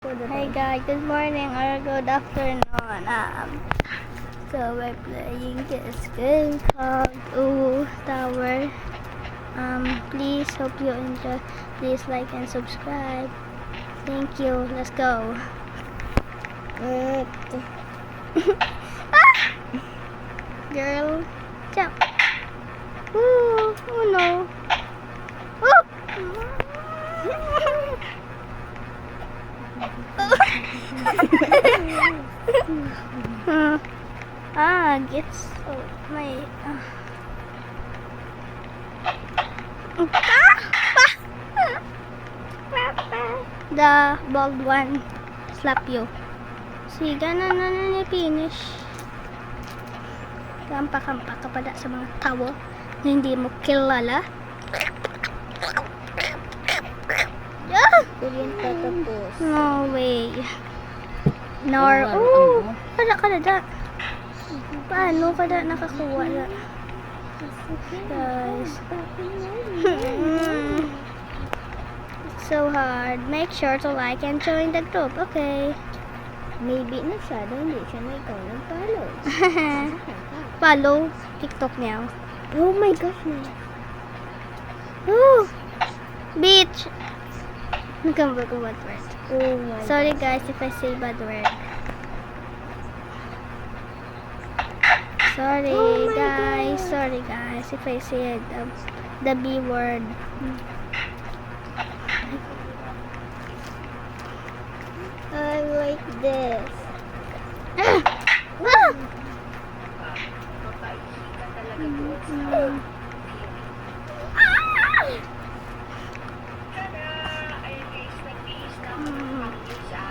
Hi guys, good morning or good afternoon. So we're playing this game called Uwu Tower. Please hope you enjoy. Please like and subscribe. Thank you. Let's go. Girl, jump. Ooh, oh no. Ooh. Gets my the bald one slap you. See, ganon na ni finish. Kampa-kampa ka pada sa mga tao na hindi mo kilala. No way. Nor, kada. Paano kada nakakuha na? Guys. It's so hard. Make sure to like and join the group. Okay. Maybe na siya, hindi siya na ikaw nag-follow. Follow TikTok niya. Oh my gosh, man. Oh, bitch. Nagkambar ko bad word. Oh my Sorry guys if I say bad word. Sorry guys. Sorry guys if I say the B word. I like this.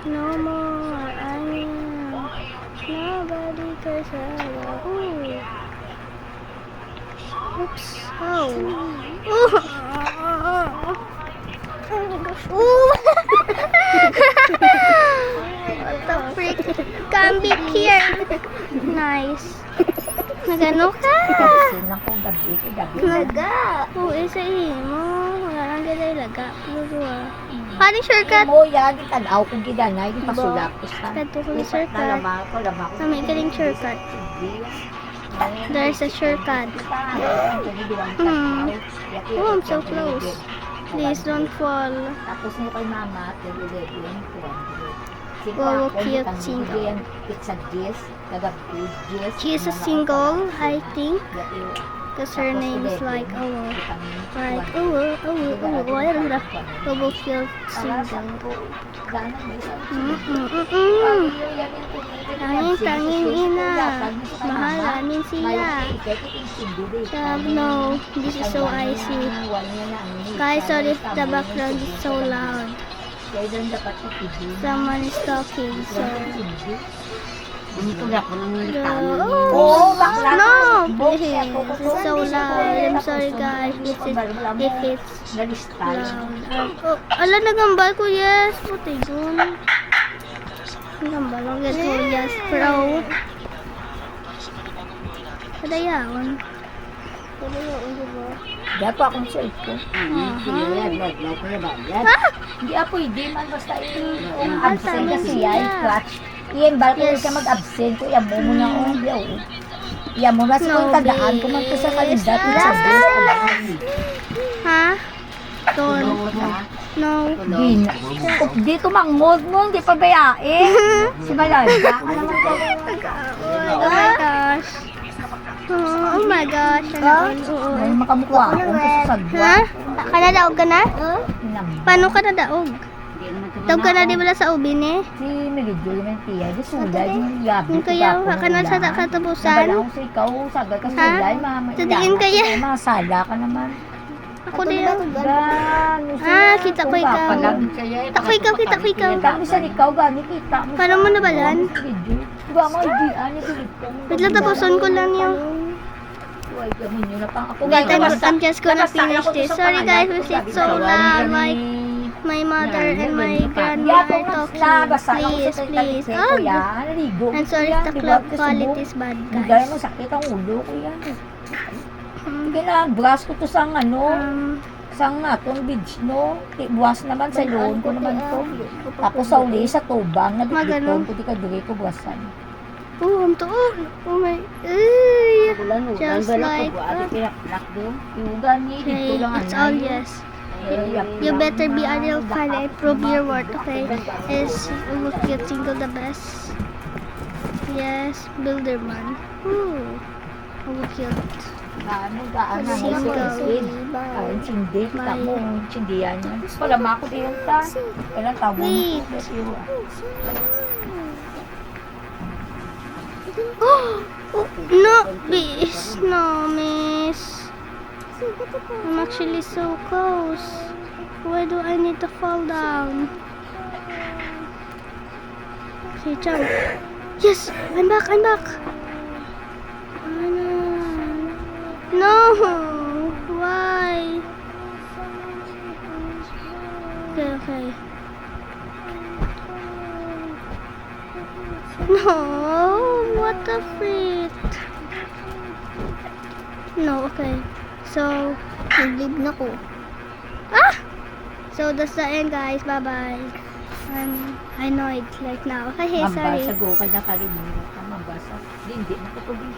No more, I am nobody cares about. Oops. Oh. Ooh. What the freak? Come back here. Nice. Nagano ka? Laga. Oo, isa mo. Wala lang gano'y laga. Puro Paano shortcut? Mo yan, tanaw kong gidanay, di pasulak. Kadto ko yung shortcut. Kami galing shortcut. There's a shortcut. Oh, I'm so close. Please don't fall. Tapos nyo kay mama, Wow, cute single. Pizza Jess, kagabi Jess. She's a single, I think. Because her name is like Owo. Like Owo. Owo cute single. Tanging ina. Mahal namin sila. No, this is so icy. Guys, sorry if the background is so loud. Someone is talking, so... Oh, bakla. No! Please, it's so loud. I'm sorry guys if it's loud. Oh, ala, nagambal ko, yes. Puti dun. Nagambal ko, yes, pro. Kadayawan. Dapat akong cellphone. Hindi ako hindi man basta yung absent na siya, clutch. Iyan, balik ko siya mag-absent ko, iyan mo muna ako. Iyan mo na sa kong tagaan ko man ko sa kandidat. Ha? Don't. No. Dito mangod mo, hindi pa bayain. Si Balaga. Oh my gosh. Oh my gosh. May makamukha ako sa sagwa. Ha? Kanadaog ka na? Paano ka nadaog? Daog ka na di bala sa ubin eh? Si Meridio yung tiya, di sulay yung yabi. Yung kaya ka na sa katapusan? Nabala ko sa ikaw, sagal ka sulay, Sa diin kaya? Masala ka naman. Ako din. Kita ko ikaw. Kita ko ikaw. Kami sa ikaw, gani kita. Paano mo nabalan? Diba mo, idian, Wait lang, tapuson ko lang yung... Wait, I'm just gonna finish this. Sorry guys, it's so loud. Like, my mother and my grandma are talking. Please. I'm sorry if the club quality is bad, Gaya guys. mo, sakit ang ulo ko yan. Ginabras ko to sa Sang na tong beach no. Buwas naman sa loan ko naman to. Tapos sa uli sa tubang na bitbiton ko di ka dire ko buwasan. Oh, ang tuon. Oh my. Ay. Bulan Just like that. Pinakplak doon. Yugan ni Okay, dito lang it's all yes. You better be a real fan and prove your worth, okay? Is look at single the best. Yes, Builderman. Ooh. Oh, cute. Ano gaan na Single. sa speed. Ay, sindi. Tamo, sindihan yan. Wala mako di yung ta. Kailan tamo Wait. mo. Oh, no, miss. No, miss. I'm actually so close. Why do I need to fall down? Okay, jump. Yes, I'm back, I'm back. No, why? Okay, okay. No, what the freak? No, okay. So, nag-leave na ko. Ah! So, that's the end, guys. Bye-bye. I'm annoyed like now. Okay, sorry. Mambasa go ka na kalimutan. Mambasa. Hindi na ko tubig